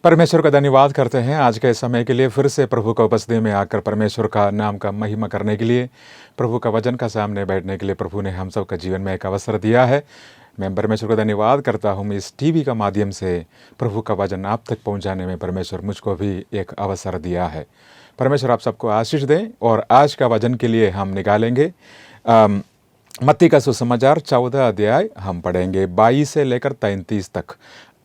परमेश्वर का धन्यवाद करते हैं आज के समय के लिए। फिर से प्रभु का उपस्थिति में आकर परमेश्वर का नाम का महिमा करने के लिए, प्रभु का वचन का सामने बैठने के लिए प्रभु ने हम सब का जीवन में एक अवसर दिया है। मैं परमेश्वर का धन्यवाद करता हूँ। इस टीवी का माध्यम से प्रभु का वचन आप तक पहुँचाने में परमेश्वर मुझको भी एक अवसर दिया है। परमेश्वर आप सबको आशीष दें। और आज का वचन के लिए हम निकालेंगे मत्ती का सुसमाचार 14 अध्याय हम पढ़ेंगे 22 से लेकर 33 तक।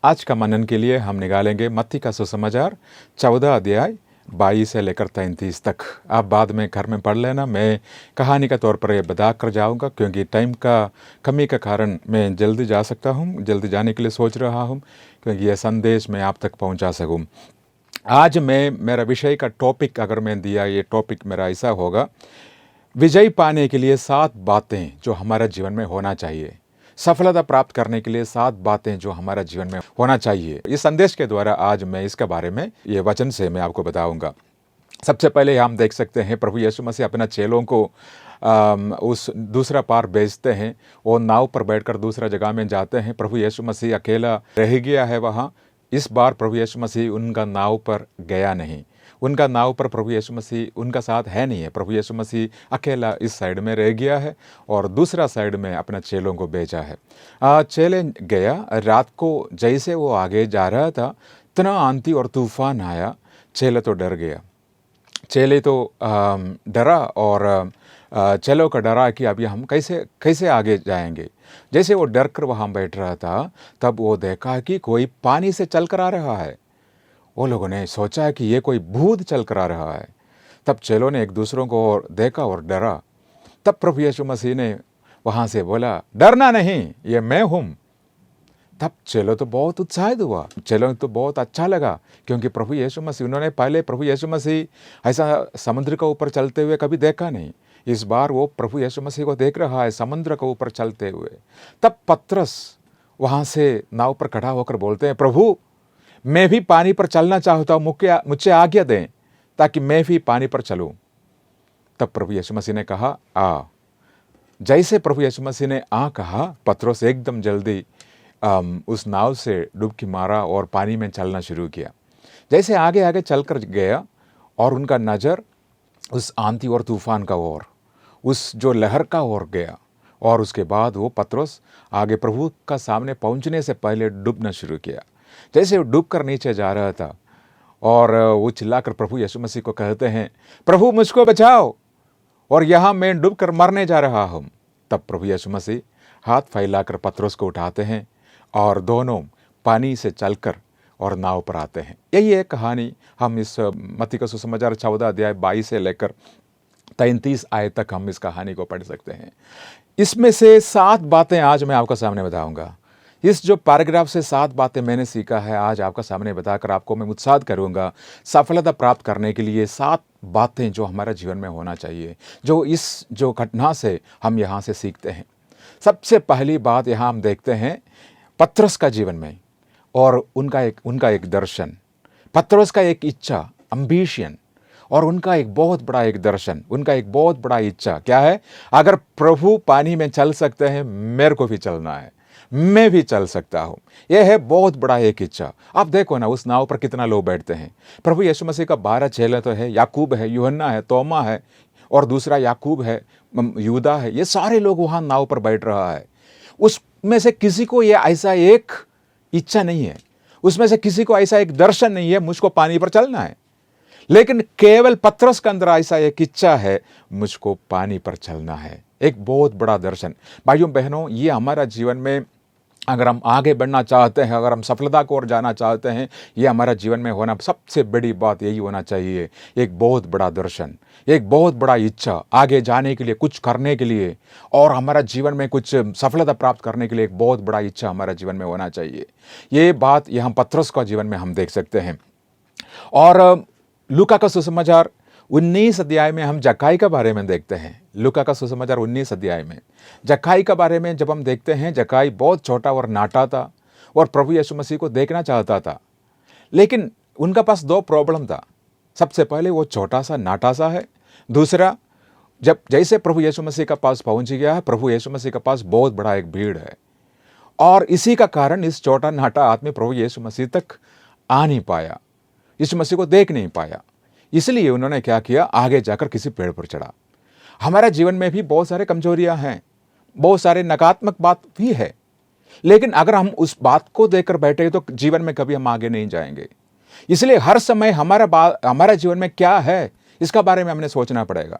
आज का मनन के लिए हम निकालेंगे मत्ती का सुसमाचार 14 अध्याय 22 से लेकर 33 तक। आप बाद में घर में पढ़ लेना। मैं कहानी का तौर पर ये बता कर जाऊँगा क्योंकि टाइम का कमी के कारण मैं जल्दी जा सकता हूँ, जल्दी जाने के लिए सोच रहा हूँ क्योंकि यह संदेश मैं आप तक पहुँचा सकूँ। आज मेरा विषय का टॉपिक अगर मैं दिया, ये टॉपिक मेरा ऐसा होगा, विजय पाने के लिए 7 बातें जो हमारा जीवन में होना चाहिए। सफलता प्राप्त करने के लिए 7 बातें जो हमारा जीवन में होना चाहिए। इस संदेश के द्वारा आज मैं इसके बारे में ये वचन से मैं आपको बताऊंगा। सबसे पहले हम देख सकते हैं प्रभु यीशु मसीह अपना चेलों को उस दूसरा पार भेजते हैं। वो नाव पर बैठकर दूसरा जगह में जाते हैं। प्रभु यीशु मसीह अकेला रह गया है वहाँ। इस बार प्रभु यीशु मसीह उनका नाव पर गया नहीं। उनका नाव पर प्रभु यीशु मसीह उनका साथ है नहीं है। प्रभु यीशु मसीह अकेला इस साइड में रह गया है और दूसरा साइड में अपने चेलों को भेजा है। चेले गया। रात को जैसे वो आगे जा रहा था इतना आंधी और तूफान आया। चेले तो डर गया। चेले तो डरा और चेलों का डरा कि अभी हम कैसे आगे जाएंगे। जैसे वो डर कर वहाँ बैठ रहा था तब वो देखा कि कोई पानी से चल कर आ रहा है। वो लोगों ने सोचा कि ये कोई भूत चल कर आ रहा है। तब चेलों ने एक दूसरों को और देखा और डरा। तब प्रभु यीशु मसीह ने वहाँ से बोला, डरना नहीं, ये मैं हूँ। तब चेलों तो बहुत उत्साहित हुआ। चेलों तो बहुत अच्छा लगा क्योंकि प्रभु यीशु मसीह, उन्होंने पहले प्रभु यीशु मसीह ऐसा समुद्र के ऊपर चलते हुए कभी देखा नहीं। इस बार वो प्रभु यीशु मसीह को देख रहा है समुद्र के ऊपर चलते हुए। तब पतरस वहाँ से नाव पर खड़ा होकर बोलते हैं, प्रभु मैं भी पानी पर चलना चाहता हूँ, मुझे आज्ञा दें ताकि मैं भी पानी पर चलूँ। तब प्रभु यीशु मसीह ने कहा आ। जैसे प्रभु यीशु मसीह ने आ कहा, पतरस एकदम जल्दी उस नाव से डुबकी मारा और पानी में चलना शुरू किया। जैसे आगे आगे चलकर गया और उनका नज़र उस आंधी और तूफान का ओर, उस जो लहर का ओर गया। और उसके बाद वो पतरस आगे प्रभु का सामने पहुँचने से पहले डूबना शुरू किया। जैसे वो डूब कर नीचे जा रहा था और वो चिल्लाकर प्रभु यीशु मसीह को कहते हैं, प्रभु मुझको बचाओ और यहाँ मैं डूब कर मरने जा रहा हूँ। तब प्रभु यीशु मसीह हाथ फैलाकर पतरस को उठाते हैं और दोनों पानी से चलकर और नाव पर आते हैं। यही एक कहानी हम इस मत्ती का सुसमाचार 14 अध्याय 22 से लेकर 33 आयत तक हम इस कहानी को पढ़ सकते हैं। इसमें से 7 बातें आज मैं आपका सामने बताऊँगा। इस जो पैराग्राफ से 7 बातें मैंने सीखा है आज आपका सामने बताकर आपको मैं उत्साहित करूंगा। सफलता प्राप्त करने के लिए 7 बातें जो हमारा जीवन में होना चाहिए, जो इस जो घटना से हम यहाँ से सीखते हैं। सबसे पहली बात यहाँ हम देखते हैं पतरस का जीवन में और उनका एक दर्शन, पतरस का एक इच्छा, एम्बिशन, और उनका एक बहुत बड़ा एक दर्शन, उनका एक बहुत बड़ा इच्छा क्या है, अगर प्रभु पानी में चल सकते हैं मेरे को भी चलना है, मैं भी चल सकता हूँ। यह है बहुत बड़ा एक इच्छा। आप देखो ना उस नाव पर कितना लोग बैठते हैं। प्रभु यीशु मसीह का 12 चेले तो है, याकूब है, यूहन्ना है, तोमा है और दूसरा याकूब है, यूदा है। ये सारे लोग वहाँ नाव पर बैठ रहा है। उसमें से किसी को ये ऐसा एक इच्छा नहीं है, उसमें से किसी को ऐसा एक दर्शन नहीं है मुझको पानी पर चलना है, लेकिन केवल पतरस के अंदर ऐसा एक इच्छा है, मुझको पानी पर चलना है। एक बहुत बड़ा दर्शन। भाइयों बहनों, ये हमारा जीवन में अगर हम आगे बढ़ना चाहते हैं, अगर हम सफलता को ओर जाना चाहते हैं, ये हमारा जीवन में होना सबसे बड़ी बात यही होना चाहिए, एक बहुत बड़ा दर्शन, एक बहुत बड़ा इच्छा आगे जाने के लिए, कुछ करने के लिए, और हमारा जीवन में कुछ सफलता प्राप्त करने के लिए एक बहुत बड़ा इच्छा हमारा जीवन में होना चाहिए। ये बात यहाँ पतरस का जीवन में हम देख सकते हैं। और लूका का सुसमाचार 19 अध्याय में हम जक्कई के बारे में देखते हैं। लूका का सुसमाचार 19 अध्याय में जक्कई के बारे में जब हम देखते हैं, जक्कई बहुत छोटा और नाटा था और प्रभु यीशु मसीह को देखना चाहता था, लेकिन उनका पास 2 प्रॉब्लम था। सबसे पहले वो छोटा सा नाटा सा है, दूसरा जब जैसे प्रभु यीशु मसीह के पास पहुंच गया है, प्रभु यीशु मसीह के पास बहुत बड़ा एक भीड़ है और इसी का कारण इस छोटा नाटा आदमी प्रभु यीशु मसीह तक आ नहीं पाया, यीशु मसीह को देख नहीं पाया। इसलिए उन्होंने क्या किया, आगे जाकर किसी पेड़ पर चढ़ा। हमारे जीवन में भी बहुत सारे कमजोरियां हैं, बहुत सारे नकारात्मक बात भी है, लेकिन अगर हम उस बात को देखकर बैठे तो जीवन में कभी हम आगे नहीं जाएंगे। इसलिए हर समय हमारा जीवन में क्या है, इसका बारे में हमने सोचना पड़ेगा।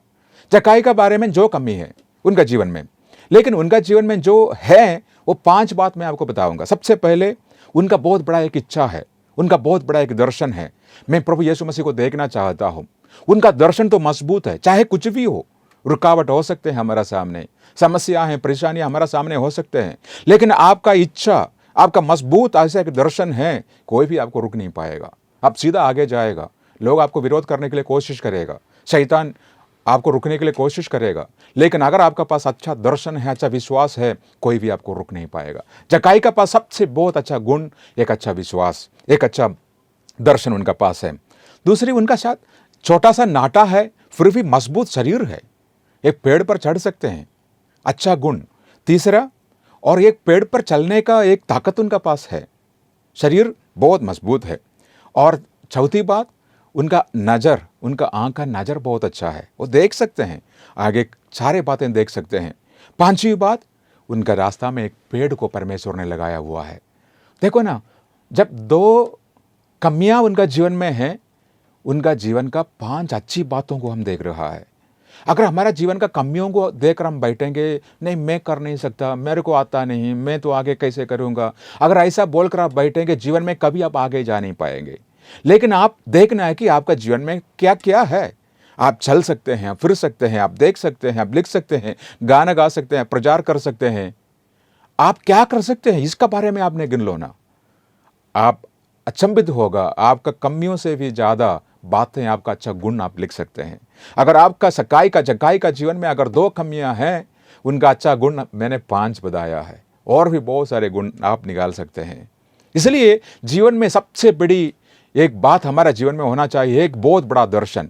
जक्कई का बारे में जो कमी है उनका जीवन में, लेकिन उनका जीवन में जो है वो 5 बात मैं आपको बताऊंगा। सबसे पहले, उनका बहुत बड़ा एक इच्छा है, उनका बहुत बड़ा एक दर्शन है। मैं प्रभु यीशु मसीह को देखना चाहता हूं। उनका दर्शन तो मजबूत है, चाहे कुछ भी हो, रुकावट हो सकते हैं हमारा सामने, समस्या है, परेशानियां हमारा सामने हो सकते हैं, लेकिन आपका इच्छा, आपका मजबूत ऐसा एक दर्शन है, कोई भी आपको रुक नहीं पाएगा। आप सीधा आगे जाएगा। लोग आपको विरोध करने के लिए कोशिश करेगा, शैतान आपको रुकने के लिए कोशिश करेगा, लेकिन अगर आपका पास अच्छा दर्शन है, अच्छा विश्वास है, कोई भी आपको रुक नहीं पाएगा। जक्कई का पास सबसे बहुत अच्छा गुण एक अच्छा विश्वास, एक अच्छा दर्शन उनका पास है। दूसरी, उनका शायद छोटा सा नाटा है, फिर भी मजबूत शरीर है, एक पेड़ पर चढ़ सकते हैं, अच्छा गुण। तीसरा, और एक पेड़ पर चलने का एक ताकत उनका पास है, शरीर बहुत मजबूत है। और चौथी बात, उनका नज़र, उनका आँख का नज़र बहुत अच्छा है, वो देख सकते हैं, आगे सारे बातें देख सकते हैं। 5वीं बात, उनका रास्ता में एक पेड़ को परमेश्वर ने लगाया हुआ है। देखो ना, जब 2 कमियां उनका जीवन में हैं, उनका जीवन का 5 अच्छी बातों को हम देख रहा है। अगर हमारा जीवन का कमियों को देखकर हम बैठेंगे, नहीं मैं कर नहीं सकता, मेरे को आता नहीं, मैं तो आगे कैसे करूँगा, अगर ऐसा बोलकर आप बैठेंगे, जीवन में कभी आप आगे जा नहीं पाएंगे। लेकिन आप देखना है कि आपका जीवन में क्या क्या है। आप चल सकते हैं, फिर सकते हैं, आप देख सकते हैं, आप लिख सकते हैं, गाना गा सकते हैं, प्रचार कर सकते हैं। आप क्या कर सकते हैं, इसका बारे में आपने गिन लो ना। आप अचंभित होगा, आपका कमियों से भी ज़्यादा बातें, आपका अच्छा गुण आप लिख सकते हैं। अगर आपका जक्कई का जीवन में अगर 2 कमियां हैं, उनका अच्छा गुण मैंने 5 बताया है, और भी बहुत सारे गुण आप निकाल सकते हैं। इसलिए जीवन में सबसे बड़ी एक बात हमारा जीवन में होना चाहिए, एक बहुत बड़ा दर्शन।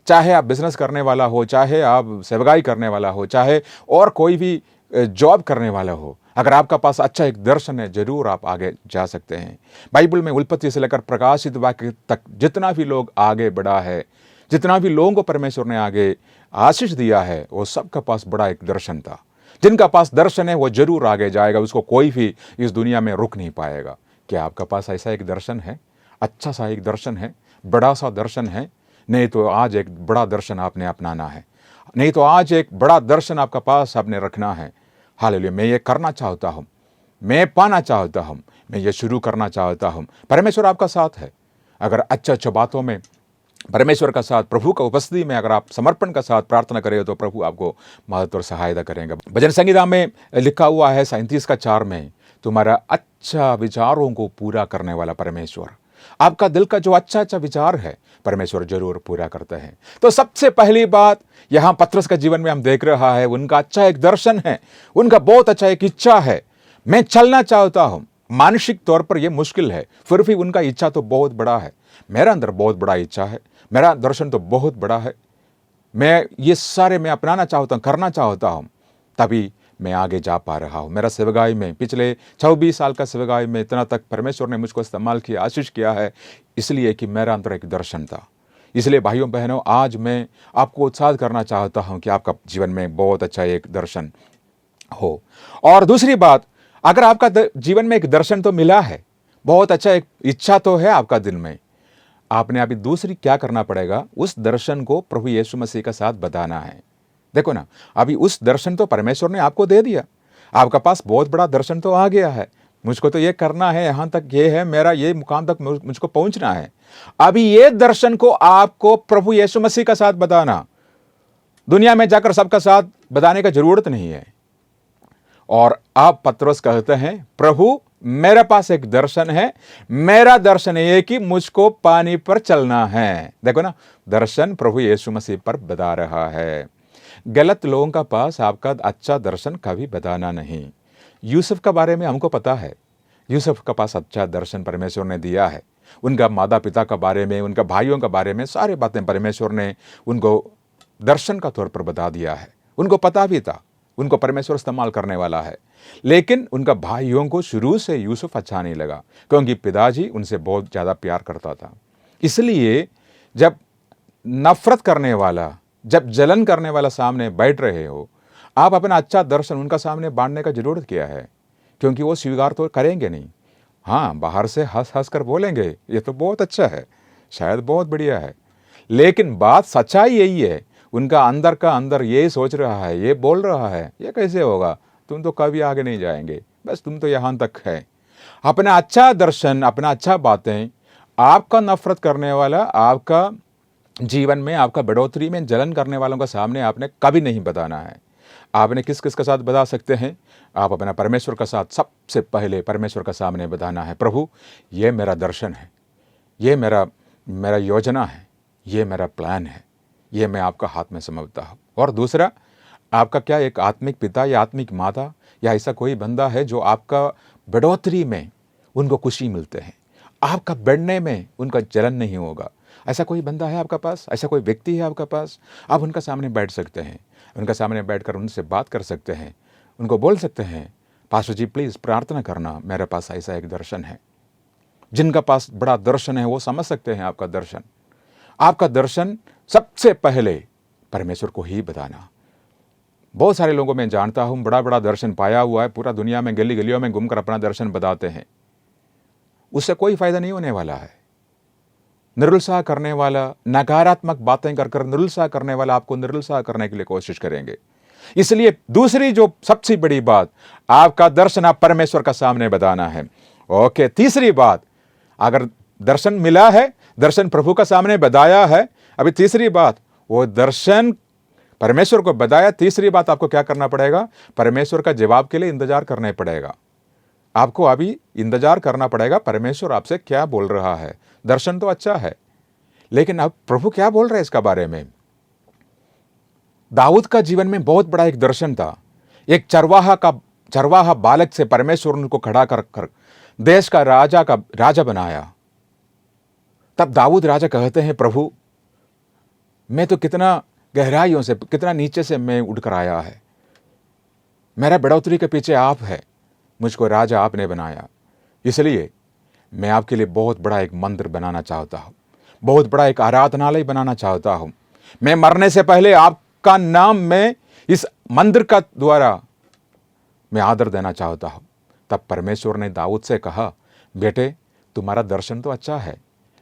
चाहे आप बिजनेस करने वाला हो, चाहे आप सेवकाई करने वाला हो, चाहे और कोई भी जॉब करने वाला हो, अगर आपका पास अच्छा एक दर्शन है, जरूर आप आगे जा सकते हैं। बाइबल में उत्पत्ति से लेकर प्रकाशित वाक्य तक जितना भी लोग आगे बढ़ा है, जितना भी लोगों को परमेश्वर ने आगे आशीष दिया है, वो सबका पास बड़ा एक दर्शन था। जिनका पास दर्शन है वो जरूर आगे जाएगा, उसको कोई भी इस दुनिया में रुक नहीं पाएगा। क्या आपका पास ऐसा एक दर्शन है, अच्छा सा एक दर्शन है, बड़ा सा दर्शन है? नहीं तो आज एक बड़ा दर्शन आपने अपनाना है, नहीं तो आज एक बड़ा दर्शन आपका पास आपने रखना है। हालेलुया, मैं ये करना चाहता हूँ, मैं पाना चाहता हूँ, मैं ये शुरू करना चाहता हूँ। परमेश्वर आपका साथ है। अगर अच्छा बातों में परमेश्वर का साथ, प्रभु का उपस्थिति में अगर आप समर्पण का साथ प्रार्थना करें तो प्रभु आपको मदद और सहायता करेंगे। भजन संहिता में लिखा हुआ है 37:4 में, तुम्हारा अच्छा विचारों को पूरा करने वाला परमेश्वर, आपका दिल का जो अच्छा विचार है परमेश्वर जरूर पूरा करते हैं। तो सबसे पहली बात यहां पत्रस का जीवन में हम देख रहा है, उनका अच्छा एक दर्शन है, उनका बहुत अच्छा एक इच्छा है। मैं चलना चाहता हूं, मानसिक तौर पर यह मुश्किल है, फिर भी उनका इच्छा तो बहुत बड़ा है। मेरा अंदर बहुत बड़ा इच्छा है, मेरा दर्शन तो बहुत बड़ा है, मैं ये सारे मैं अपनाना चाहता हूं, करना चाहता हूं, तभी मैं आगे जा पा रहा हूँ। मेरा सेवकाई में पिछले 26 साल का सेवकाई में इतना तक परमेश्वर ने मुझको इस्तेमाल किया, आशीष किया है, इसलिए कि मेरा अंदर एक दर्शन था। इसलिए भाइयों बहनों, आज मैं आपको उत्साह करना चाहता हूँ कि आपका जीवन में बहुत अच्छा एक दर्शन हो। और दूसरी बात, अगर आपका जीवन में एक दर्शन तो मिला है, बहुत अच्छा एक इच्छा तो है आपका दिल में, आपने अभी दूसरी क्या करना पड़ेगा, उस दर्शन को प्रभु यीशु मसीह का साथ बताना है। देखो ना, अभी उस दर्शन तो परमेश्वर ने आपको दे दिया, आपका पास बहुत बड़ा दर्शन तो आ गया है, मुझको तो ये करना है, यहाँ तक ये है, मेरा ये मुकाम तक मुझको पहुंचना है। अभी ये दर्शन को आपको प्रभु यीशु मसीह का साथ बताना, दुनिया में जाकर सबका साथ बताने का जरूरत नहीं है। और आप पत्रस कहते हैं, प्रभु मेरे पास एक दर्शन है, मेरा दर्शन ये कि मुझको पानी पर चलना है। देखो ना, दर्शन प्रभु यीशु मसीह पर बता रहा है। गलत लोगों का पास आपका अच्छा दर्शन कभी बताना नहीं। यूसुफ का बारे में हमको पता है, यूसुफ का पास अच्छा दर्शन परमेश्वर ने दिया है। उनका माता पिता का बारे में, उनका भाइयों का बारे में सारी बातें परमेश्वर ने उनको दर्शन का तौर पर बता दिया है। उनको पता भी था उनको परमेश्वर इस्तेमाल करने वाला है। लेकिन उनका भाइयों को शुरू से यूसुफ अच्छा नहीं लगा, क्योंकि पिताजी उनसे बहुत ज़्यादा प्यार करता था। इसलिए जब नफरत करने वाला, जब जलन करने वाला सामने बैठ रहे हो, आप अपना अच्छा दर्शन उनका सामने बांटने का जरूरत क्या है, क्योंकि वो स्वीकार तो करेंगे नहीं। हाँ, बाहर से हंस हंस कर बोलेंगे ये तो बहुत अच्छा है, शायद बहुत बढ़िया है, लेकिन बात सच्चाई यही है, उनका अंदर का अंदर ये सोच रहा है, ये बोल रहा है, ये कैसे होगा, तुम तो कभी आगे नहीं जाएंगे, बस तुम तो यहाँ तक है। अपना अच्छा दर्शन, अपना अच्छा बातें आपका नफरत करने वाला, आपका जीवन में, आपका बढ़ोतरी में जलन करने वालों का सामने आपने कभी नहीं बताना है। आपने किस किस के साथ बता सकते हैं? आप अपना परमेश्वर का साथ सबसे पहले परमेश्वर का सामने बताना है, प्रभु ये मेरा दर्शन है, ये मेरा योजना है, ये मेरा प्लान है, ये मैं आपका हाथ में समझता हूँ। और दूसरा, आपका क्या एक आत्मिक पिता या आत्मिक माता या ऐसा कोई बंदा है जो आपका बढ़ोतरी में उनको खुशी मिलते हैं, आपका बढ़ने में उनका जलन नहीं होगा? ऐसा कोई बंदा है आपका पास, ऐसा कोई व्यक्ति है आपका पास? आप उनका सामने बैठ सकते हैं, उनका सामने बैठकर उनसे बात कर सकते हैं, उनको बोल सकते हैं, पास्टर जी प्लीज़ प्रार्थना करना, मेरे पास ऐसा एक दर्शन है। जिनका पास बड़ा दर्शन है वो समझ सकते हैं आपका दर्शन। आपका दर्शन सबसे पहले परमेश्वर को ही बताना। बहुत सारे लोगों में जानता हूँ बड़ा बड़ा दर्शन पाया हुआ है, पूरा दुनिया में गली गलियों में घूमकर अपना दर्शन बताते हैं, उससे कोई फायदा नहीं होने वाला है। निरुत्साह करने वाला, नकारात्मक बातें कर निरुत्साह करने वाला आपको निरुत्साह करने के लिए कोशिश करेंगे। इसलिए दूसरी जो सबसे बड़ी बात, आपका दर्शन आप परमेश्वर का सामने बताना है। ओके, तीसरी बात, अगर दर्शन मिला है, दर्शन प्रभु का सामने बताया है, अभी तीसरी बात, वो दर्शन परमेश्वर को बताया, तीसरी बात आपको क्या करना पड़ेगा? परमेश्वर का जवाब के लिए इंतजार करना पड़ेगा। आपको अभी इंतजार करना पड़ेगा, परमेश्वर आपसे क्या बोल रहा है। दर्शन तो अच्छा है, लेकिन अब प्रभु क्या बोल रहे हैं इसका बारे में। दाऊद का जीवन में बहुत बड़ा एक दर्शन था। एक चरवाहा बालक से परमेश्वर उनको खड़ा कर देश का राजा बनाया। तब दाऊद राजा कहते हैं, प्रभु मैं तो कितना गहराइयों से, कितना नीचे से मैं उठकर आया है, मेरा बढ़ोतरी के पीछे आप है, मुझको राजा आपने बनाया, इसलिए मैं आपके लिए बहुत बड़ा एक मंदिर बनाना चाहता हूँ, बहुत बड़ा एक आराधनालय बनाना चाहता हूँ। मैं मरने से पहले आपका नाम मैं इस मंदिर का द्वारा मैं आदर देना चाहता हूँ। तब परमेश्वर ने दाऊद से कहा, बेटे तुम्हारा दर्शन तो अच्छा है,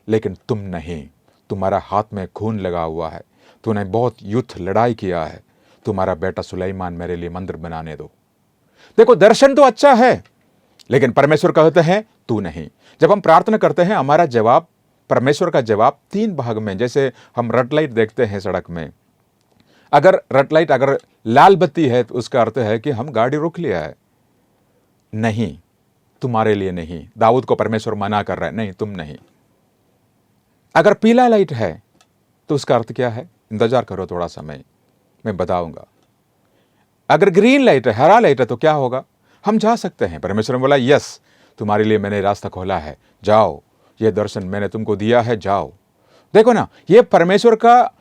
लेकिन तुम नहीं, तुम्हारा हाथ में खून लगा हुआ है, तूने बहुत युद्ध लड़ाई किया है, तुम्हारा बेटा सुलेमान मेरे लिए मंदिर बनाने दो। देखो, दर्शन तो अच्छा है, लेकिन परमेश्वर कहते हैं तू नहीं। जब हम प्रार्थना करते हैं, हमारा जवाब, परमेश्वर का जवाब 3 भाग में, जैसे हम रेड लाइट देखते हैं सड़क में, अगर रेड लाइट अगर लाल बत्ती है तो उसका अर्थ है कि हम गाड़ी रोक लिया है, नहीं तुम्हारे लिए नहीं। दाऊद को परमेश्वर मना कर रहा है, नहीं तुम नहीं। अगर पीला लाइट है तो उसका अर्थ क्या है? इंतजार करो थोड़ा समय, मैं बताऊंगा। अगर ग्रीन लाइट है, हरा लाइट है, तो क्या होगा? हम जा सकते हैं। परमेश्वर ने बोला, यस तुम्हारे लिए मैंने रास्ता खोला है, जाओ, ये दर्शन मैंने तुमको दिया है, जाओ। देखो ना, ये परमेश्वर का,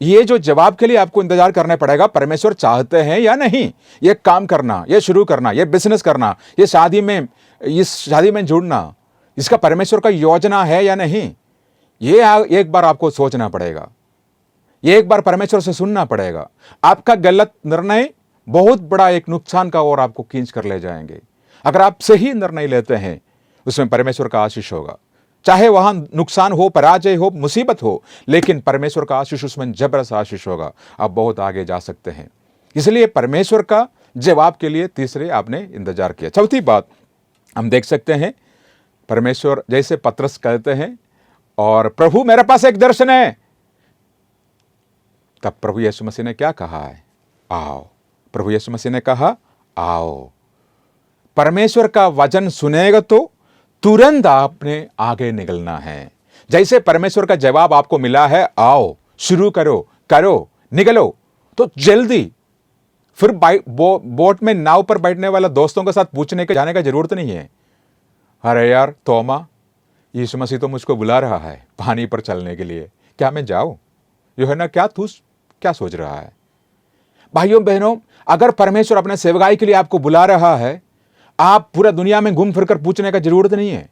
ये जो जवाब के लिए आपको इंतजार करना पड़ेगा, परमेश्वर चाहते हैं या नहीं ये काम करना, ये शुरू करना, ये बिजनेस करना, ये इस शादी में जुड़ना, इसका परमेश्वर का योजना है या नहीं, ये एक बार आपको सोचना पड़ेगा, ये एक बार परमेश्वर से सुनना पड़ेगा। आपका गलत निर्णय बहुत बड़ा एक नुकसान का ओर आपको खींच कर ले जाएंगे। अगर आप सही निर्णय लेते हैं, उसमें परमेश्वर का आशीष होगा, चाहे वहां नुकसान हो, पराजय हो, मुसीबत हो, लेकिन परमेश्वर का आशीष उसमें जबरदस्त आशीष होगा, आप बहुत आगे जा सकते हैं। इसलिए परमेश्वर का जवाब के लिए तीसरे आपने इंतजार किया। चौथी बात हम देख सकते हैं, परमेश्वर जैसे पतरस कहते हैं, और प्रभु मेरे पास एक दर्शन है, तब प्रभु यीशु मसीह ने क्या कहा है? आओ। प्रभु यीशु मसीह ने कहा आओ। परमेश्वर का वचन सुनेगा तो तुरंत आपने आगे निकलना है। जैसे परमेश्वर का जवाब आपको मिला है, आओ, शुरू करो, निकलो, तो जल्दी फिर बोट में नाव पर बैठने वाला दोस्तों के साथ पूछने के जाने का जरूरत नहीं है, अरे यार तोमा, यीशु मसीह तो मुझको बुला रहा है पानी पर चलने के लिए, क्या मैं जाऊं? यूहन्ना क्या सोच रहा है? भाइयों बहनों, अगर परमेश्वर अपने सेवकाई के लिए आपको बुला रहा है, आप पूरा दुनिया में घूम फिर कर पूछने का जरूरत नहीं है,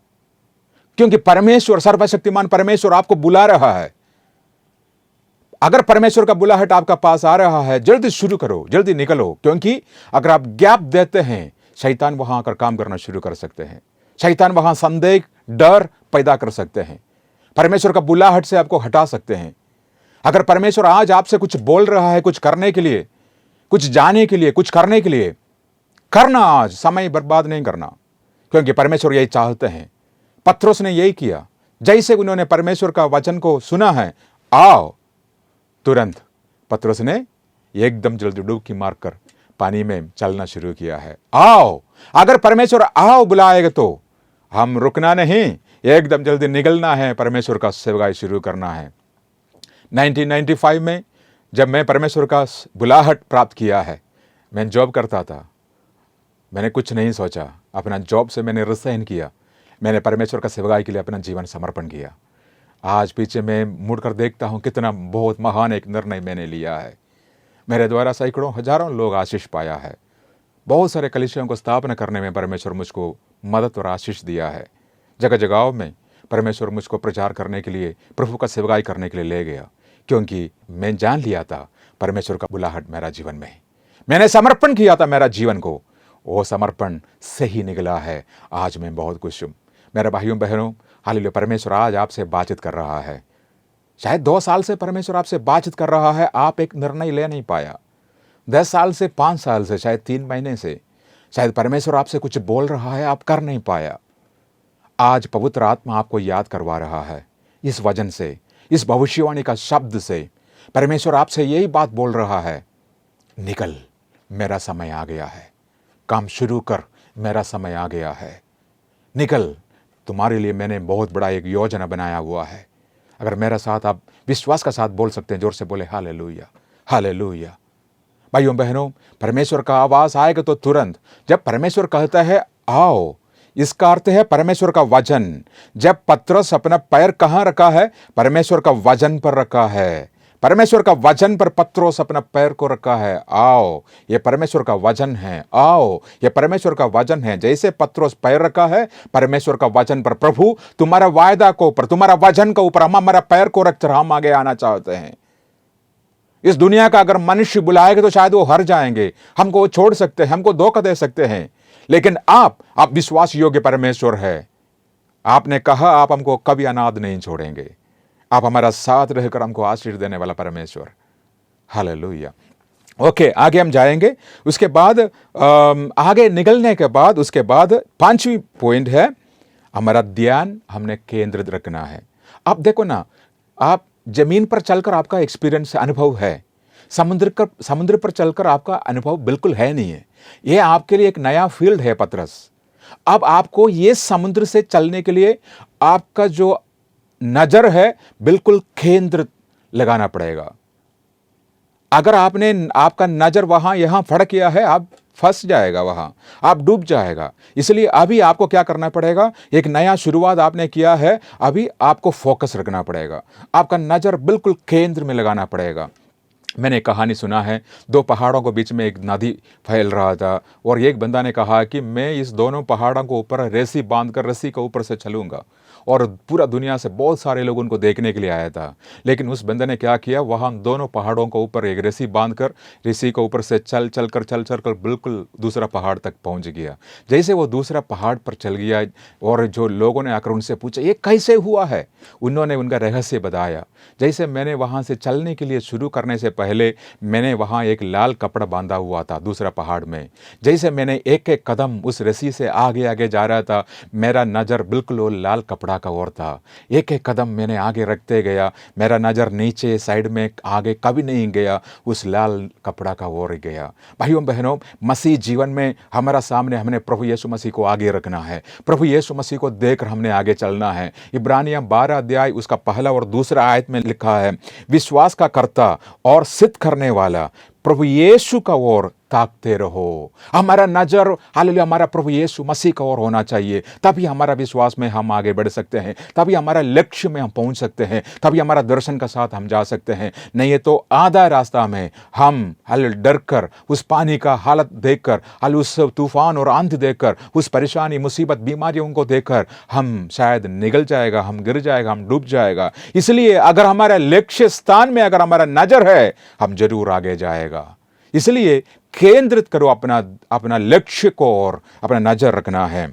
क्योंकि परमेश्वर, सर्वशक्तिमान परमेश्वर आपको बुला रहा है। अगर परमेश्वर का बुलाहट आपका पास आ रहा है, जल्दी शुरू करो, जल्दी निकलो, क्योंकि अगर आप गैप देते हैं, शैतान वहां आकर काम करना शुरू कर सकते हैं। शैतान वहां संदेह, डर पैदा कर सकते हैं, परमेश्वर का बुलाहट से आपको हटा सकते हैं। अगर परमेश्वर आज आपसे कुछ बोल रहा है, कुछ करने के लिए, कुछ जाने के लिए, कुछ करने के लिए, करना आज, समय बर्बाद नहीं करना, क्योंकि परमेश्वर यही चाहते हैं। पत्रोस ने यही किया, जैसे उन्होंने परमेश्वर का वचन को सुना है, आओ, तुरंत पत्रोस ने एकदम जल्दी डुबकी मारकर पानी में चलना शुरू किया है। आओ, अगर परमेश्वर आओ बुलाएगा तो हम रुकना नहीं, एकदम जल्दी निकलना है, परमेश्वर का सेवकाई शुरू करना है। 1995 में जब मैं परमेश्वर का बुलाहट प्राप्त किया है, मैं जॉब करता था, मैंने कुछ नहीं सोचा, अपना जॉब से मैंने रिजाइन किया, मैंने परमेश्वर का सेवकाई के लिए अपना जीवन समर्पण किया। आज पीछे मैं मुड़कर देखता हूँ कितना बहुत महान एक निर्णय मैंने लिया है। मेरे द्वारा सैकड़ों हजारों लोग आशीष पाया है। बहुत सारे कलीसियों को स्थापना करने में परमेश्वर मुझको मदद और आशीष दिया है। जगह जगहों में परमेश्वर मुझको प्रचार करने के लिए, प्रभु का सेवकाई करने के लिए ले गया, क्योंकि मैं जान लिया था परमेश्वर का बुलाहट मेरा जीवन में है। मैंने समर्पण किया था मेरा जीवन को, वो समर्पण सही निकला है। आज मैं बहुत खुश हूँ। मेरे भाइयों बहनों, हालेलुया, परमेश्वर आज आपसे बातचीत कर रहा है। शायद 2 साल से परमेश्वर आपसे बातचीत कर रहा है, आप एक निर्णय ले नहीं पाया। 10 साल से, 5 साल से, शायद 3 महीने से शायद परमेश्वर आपसे कुछ बोल रहा है, आप कर नहीं पाया। आज पवित्र आत्मा आपको याद करवा रहा है। इस वचन से, इस भविष्यवाणी का शब्द से परमेश्वर आपसे यही बात बोल रहा है, निकल, मेरा समय आ गया है, काम शुरू कर, मेरा समय आ गया है, निकल, तुम्हारे लिए मैंने बहुत बड़ा एक योजना बनाया हुआ है। अगर मेरा साथ आप विश्वास का साथ बोल सकते हैं, जोर से बोले हालेलुया, हालेलुया। भाइयों बहनों, परमेश्वर का आवाज आएगा तो तुरंत, जब परमेश्वर कहता है आओ, इसका अर्थ है परमेश्वर का वचन। जब पत्रस अपना पैर कहाँ रखा है? परमेश्वर का वचन पर रखा है। परमेश्वर का वचन पर पत्रोस अपना पैर को रखा है। आओ, ये परमेश्वर का वचन है, आओ, ये परमेश्वर का वचन है। जैसे पत्रोस पैर रखा है परमेश्वर का वचन पर, प्रभु तुम्हारा वायदा को ऊपर, तुम्हारा वचन का ऊपर हम हमारा पैर को रखकर हम आगे आना चाहते हैं। इस दुनिया का अगर मनुष्य बुलाएगा तो शायद वो हार जाएंगे, हमको वो छोड़ सकते हैं, हमको धोखा दे सकते हैं, लेकिन आप विश्वास योग्य परमेश्वर है। आपने कहा आप हमको कभी अनाथ नहीं छोड़ेंगे, आप हमारा साथ रहकर हमको आशीष देने वाला परमेश्वर। हालेलुया। ओके, आगे हम जाएंगे। उसके बाद आगे निकलने के बाद उसके बाद 5वीं पॉइंट है, हमारा ध्यान हमने केंद्रित रखना है। आप देखो ना, आप जमीन पर चलकर आपका एक्सपीरियंस, अनुभव है, समुद्र पर चलकर आपका अनुभव बिल्कुल है नहीं है। ये आपके लिए एक नया फील्ड है पतरस। अब आपको ये समुद्र से चलने के लिए आपका जो नजर है बिल्कुल केंद्र लगाना पड़ेगा। अगर आपका नजर वहां यहां फड़ गया है, आप फंस जाएगा, वहां आप डूब जाएगा। इसलिए अभी आपको क्या करना पड़ेगा? एक नया शुरुआत आपने किया है, अभी आपको फोकस रखना पड़ेगा, आपका नजर बिल्कुल केंद्र में लगाना पड़ेगा। मैंने कहानी सुना है, 2 पहाड़ों के बीच में एक नदी फैल रहा था और एक बंदा ने कहा कि मैं इस दोनों पहाड़ों को ऊपर रस्सी बांधकर रस्सी के ऊपर से चलूंगा, और पूरा दुनिया से बहुत सारे लोग उनको देखने के लिए आया था। लेकिन उस बंदे ने क्या किया, वहाँ दोनों पहाड़ों के ऊपर एक रस्सी बांधकर रस्सी के ऊपर से चल कर बिल्कुल दूसरा पहाड़ तक पहुँच गया। जैसे वो दूसरा पहाड़ पर चल गया और जो लोगों ने आकर उनसे पूछा ये कैसे हुआ है, उन्होंने उनका रहस्य बताया। जैसे मैंने वहाँ से चलने के लिए शुरू करने से पहले मैंने वहाँ एक लाल कपड़ा बांधा हुआ था दूसरा पहाड़ में। जैसे मैंने एक एक कदम उस रस्सी से आगे आगे जा रहा था, मेरा नज़र बिल्कुल वो लाल कपड़ा का ओर था। एक एक कदम मैंने आगे रखते गया, मेरा नज़र नीचे साइड में आगे कभी नहीं गया, उस लाल कपड़ा का ओर गया। भाइयों बहनों, मसीह जीवन में हमारा सामने हमने प्रभु यीशु मसीह को आगे रखना है, प्रभु यीशु मसीह को देखकर हमने आगे चलना है। इब्रानियों 12 अध्याय उसका पहला और दूसरा आयत में लिखा है, विश्वास का कर्ता और सिद्ध करने वाला प्रभु यीशु का ओर ताकते रहो। हमारा नज़र हालेलुया हमारा प्रभु यीशु मसीह की ओर होना चाहिए, तभी हमारा विश्वास में हम आगे बढ़ सकते हैं, तभी हमारा लक्ष्य में हम पहुंच सकते हैं, तभी हमारा दर्शन का साथ हम जा सकते हैं। नहीं है तो आधा रास्ता में हम डर कर, उस पानी का हालत देखकर, उस तूफान और आंधी देखकर, उस परेशानी मुसीबत बीमारियों को देखकर हम शायद निगल जाएगा, हम गिर जाएगा, हम डूब जाएगा। इसलिए अगर हमारा लक्ष्य स्थान में अगर हमारा नजर है, हम जरूर आगे जाएगा। इसलिए केंद्रित करो अपना लक्ष्य को और अपना नजर रखना है।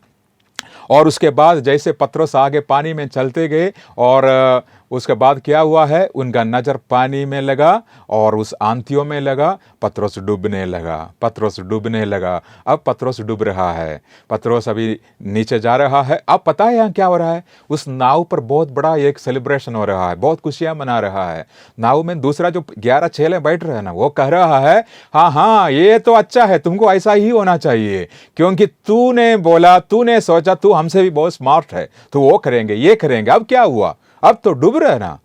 और उसके बाद जैसे पतरस आगे पानी में चलते गए और उसके बाद क्या हुआ है, उनका नज़र पानी में लगा और उस आंधियों में लगा, पतरस डूबने लगा। अब पतरस डूब रहा है, पतरस अभी नीचे जा रहा है। अब पता है यहाँ क्या हो रहा है, उस नाव पर बहुत बड़ा एक सेलिब्रेशन हो रहा है, बहुत खुशियाँ मना रहा है। नाव में दूसरा जो 11 चेले बैठ रहे हैं ना, वो कह रहा है हाँ ये तो अच्छा है, तुमको ऐसा ही होना चाहिए, क्योंकि तूने बोला, तूने सोचा, तू हमसे भी बहुत स्मार्ट है, तो वो करेंगे, ये करेंगे। अब क्या हुआ, अब तो डूब रहे ना।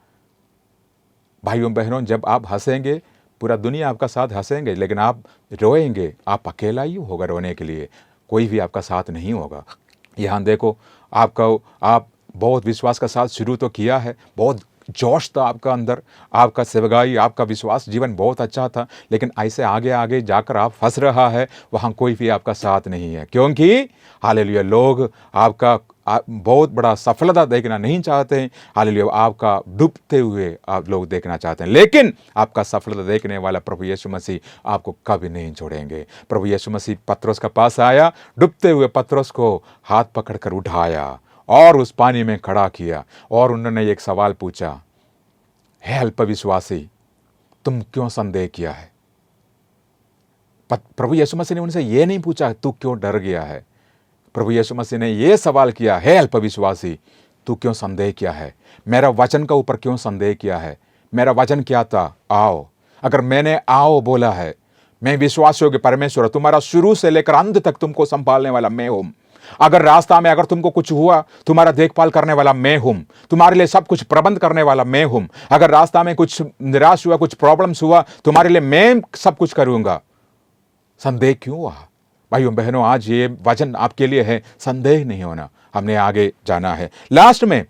भाइयों बहनों, जब आप हंसेंगे पूरा दुनिया आपका साथ हंसेंगे, लेकिन आप रोएंगे, आप अकेला ही होगा रोने के लिए, कोई भी आपका साथ नहीं होगा। यहाँ देखो, आप बहुत विश्वास का साथ शुरू तो किया है, बहुत जोश था आपका अंदर, आपका सेवगाई, आपका विश्वास जीवन बहुत अच्छा था, लेकिन ऐसे आगे आगे जाकर आप फंस रहा है, वहाँ कोई भी आपका साथ नहीं है, क्योंकि हालेलुया लोग आपका बहुत बड़ा सफलता देखना नहीं चाहते हैं। हालेलुया आपका डूबते हुए आप लोग देखना चाहते हैं, लेकिन आपका सफलता देखने वाला प्रभु यीशु मसीह आपको कभी नहीं छोड़ेंगे। प्रभु यीशु मसीह पतरस के पास आया, डूबते हुए पतरस को हाथ पकड़कर उठाया और उस पानी में खड़ा किया, और उन्होंने एक सवाल पूछा, हे अल्पविश्वासी, तुम क्यों संदेह किया है? प्रभु यीशु मसीह ने उनसे ये नहीं पूछा तू क्यों डर गया है, प्रभु यीशु मसीह ने यह सवाल किया, हे अल्पविश्वासी, तू क्यों संदेह किया है? मेरा वचन का ऊपर क्यों संदेह किया है? मेरा वचन क्या था? आओ। अगर मैंने आओ बोला है, मैं विश्वास योग्य परमेश्वर, तुम्हारा शुरू से लेकर अंत तक तुमको संभालने वाला मैं हूं। अगर रास्ता में अगर तुमको कुछ हुआ, तुम्हारा देखभाल करने वाला मैं हूं, तुम्हारे लिए सब कुछ प्रबंध करने वाला मैं हूं। अगर रास्ता में कुछ निराश हुआ, कुछ प्रॉब्लम्स हुआ, तुम्हारे लिए मैं सब कुछ करूंगा। संदेह क्यों हुआ? भाइयों बहनों, आज ये वचन आपके लिए है, संदेह नहीं होना, हमने आगे जाना है। लास्ट में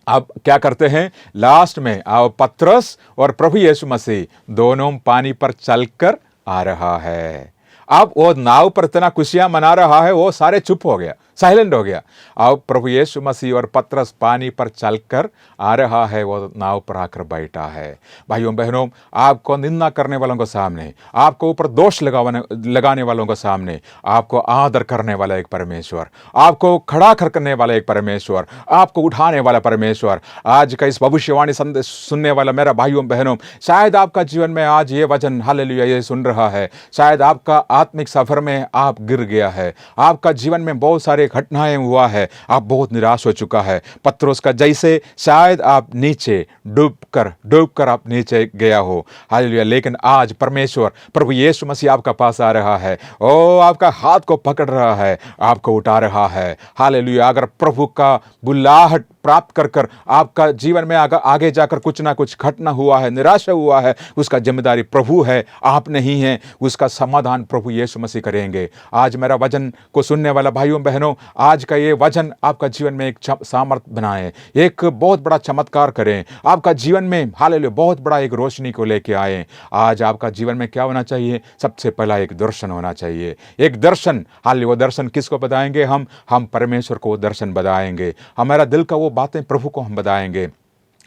आप क्या करते हैं? लास्ट में आप पतरस और प्रभु यीशु मसीह दोनों पानी पर चलकर आ रहा है। अब वो नाव पर इतना खुशियां मना रहा है, वो सारे चुप हो गया, साइलेंट हो गया। अब प्रभु यीशु मसीह और पतरस पानी पर चलकर आ रहा है, वो नाव पर आकर बैठा है। भाइयों बहनों, आपको निंदा करने वालों के सामने, आपको ऊपर दोष लगाने वालों के सामने, आपको आदर करने वाला एक परमेश्वर, आपको खड़ा करने वाला एक परमेश्वर, आपको उठाने वाला परमेश्वर। आज का इस भविष्यवाणी संदेश सुनने वाला मेरा भाइयों बहनों, शायद आपका जीवन में आज ये वचन हालेलुया ये सुन रहा है, शायद आपका आत्मिक सफर में आप गिर गया है, आपका जीवन में बहुत सारे घटनाएं हुआ है, आप बहुत निराश हो चुका है। पतरस का जैसे शायद आप नीचे डूबकर आप नीचे गया हो, हालेलुया। लेकिन आज परमेश्वर प्रभु यीशु मसीह आपका पास आ रहा है, ओ आपका हाथ को पकड़ रहा है, आपको उठा रहा है, हालेलुया। अगर प्रभु का बुलाहट प्राप्त कर आपका जीवन में आगे जाकर कुछ ना कुछ घटना हुआ है, निराशा हुआ है, उसका जिम्मेदारी प्रभु है, आप नहीं है। उसका समाधान प्रभु यीशु मसीह करेंगे। आज मेरा वचन को सुनने वाला भाइयों बहनों, आज का ये वचन आपका जीवन में एक सामर्थ्य बनाए, एक बहुत बड़ा चमत्कार करें, आपका जीवन में हालेलुया बहुत बड़ा एक रोशनी को लेके आए। आज आपका जीवन में क्या होना चाहिए? सबसे पहला एक दर्शन होना चाहिए, एक दर्शन। हालेलुया। वो दर्शन किसको बताएंगे? हम परमेश्वर को वो दर्शन बताएंगे, हमारा दिल का वो बातें प्रभु को हम बताएंगे।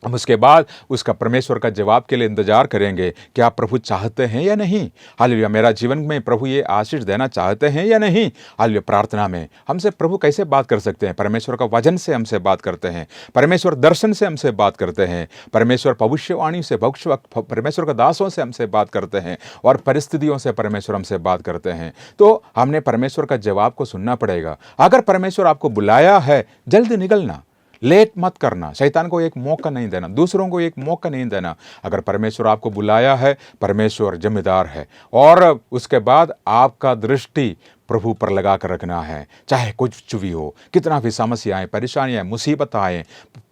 हम उसके बाद उसका परमेश्वर का जवाब के लिए इंतजार करेंगे, क्या प्रभु चाहते हैं या नहीं। हालेलुया। मेरा जीवन में प्रभु ये आशीष देना चाहते हैं या नहीं। हालेलुया। प्रार्थना में हमसे प्रभु कैसे बात कर सकते हैं? परमेश्वर का वचन से हमसे बात करते हैं, परमेश्वर दर्शन से हमसे बात करते हैं, परमेश्वर भविष्यवाणी से, परमेश्वर के दासों से हमसे बात करते हैं, और परिस्थितियों से परमेश्वर हमसे बात करते हैं। तो हमने परमेश्वर का जवाब को सुनना पड़ेगा। अगर परमेश्वर आपको बुलाया है, जल्दी निकलना, लेट मत करना, शैतान को एक मौका नहीं देना, दूसरों को एक मौका नहीं देना। अगर परमेश्वर आपको बुलाया है, परमेश्वर जिम्मेदार है, और उसके बाद आपका दृष्टि प्रभु पर लगा कर रखना है। चाहे कुछ भी हो, कितना भी समस्याएं, परेशानियां, मुसीबत आए,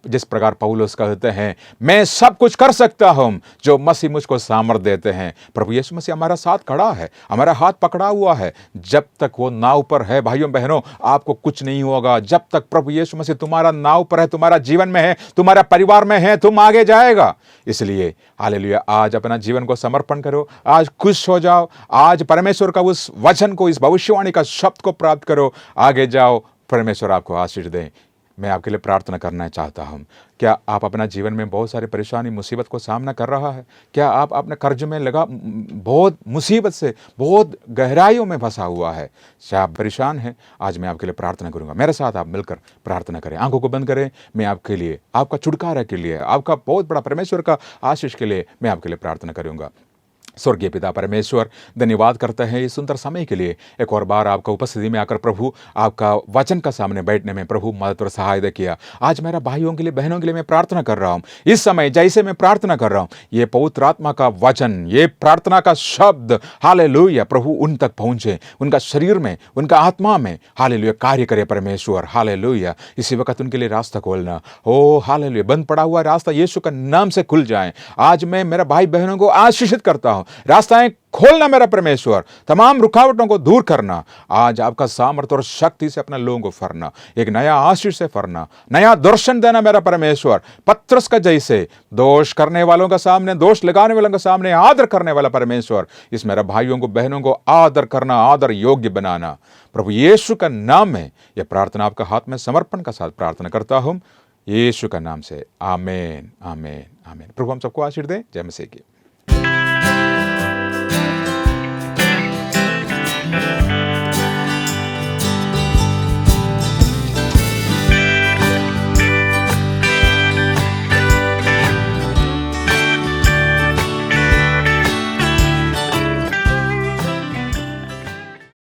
जिस प्रकार पौलुस कहते हैं, मैं सब कुछ कर सकता हूं जो मसीह मुझको सामर्थ देते हैं। प्रभु यीशु मसीह हमारा साथ खड़ा है, हमारा हाथ पकड़ा हुआ है। जब तक वो नाव पर है भाइयों बहनों, आपको कुछ नहीं होगा। जब तक प्रभु यीशु मसीह तुम्हारा नाव पर है, तुम्हारा जीवन में है, तुम्हारा परिवार में है, तुम आगे जाएगा। इसलिए हालेलुया, आज अपना जीवन को समर्पण करो, आज खुश हो जाओ, आज परमेश्वर का उस वचन को, इस भविष्यवाणी का शब्द को प्राप्त करो, आगे जाओ, परमेश्वर आपको आशीष दें। मैं आपके लिए प्रार्थना करना चाहता हूं। क्या आप अपना जीवन में बहुत सारी परेशानी, मुसीबत को सामना कर रहा है? क्या आप अपने कर्ज में लगा, बहुत मुसीबत से, बहुत गहराइयों में फंसा हुआ है? क्या आप परेशान हैं? आज मैं आपके लिए प्रार्थना करूंगा, मेरे साथ आप मिलकर प्रार्थना करें। आंखों को बंद करें, मैं आपके लिए, आपका छुटकारा के लिए, आपका बहुत बड़ा परमेश्वर का आशीष के लिए मैं आपके लिए प्रार्थना करूंगा। स्वर्गीय पिता परमेश्वर, धन्यवाद करते हैं इस सुंदर समय के लिए। एक और बार आपका उपस्थिति में आकर प्रभु आपका वचन का सामने बैठने में प्रभु मदद और सहायता किया। आज मेरा भाइयों के लिए, बहनों के लिए मैं प्रार्थना कर रहा हूँ। इस समय जैसे मैं प्रार्थना कर रहा हूँ, ये पवित्र आत्मा का वचन, ये प्रार्थना का शब्द हालेलुया प्रभु उन तक पहुँचे, उनका शरीर में, उनका आत्मा में हालेलुया कार्य करे परमेश्वर। हालेलुया, इसी वक्त उनके लिए रास्ता खोलना। ओ हालेलुया, बंद पड़ा हुआ रास्ता यीशु का नाम से खुल जाए। आज मैं मेरा भाई बहनों को आशीषित करता हूँ। रास्ताएं खोलना मेरा परमेश्वर, तमाम रुकावटों को दूर करना। आज आपका सामर्थ और शक्ति से अपने लोगों को फरना, एक नया आशीष से फरना, नया दर्शन देना मेरा परमेश्वर। पत्रस का जैसे दोष करने वालों का सामने, दोष लगाने वालों के सामने आदर करने वाला परमेश्वर, इस मेरा भाइयों को, बहनों को आदर करना, आदर योग्य बनाना। प्रभु यीशु का नाम में यह प्रार्थना आपका हाथ में समर्पण का साथ प्रार्थना करता हूं, यीशु का नाम से। आमीन, आमीन, आमीन। प्रभु हम सबको आशीष दे। जय मसीह की।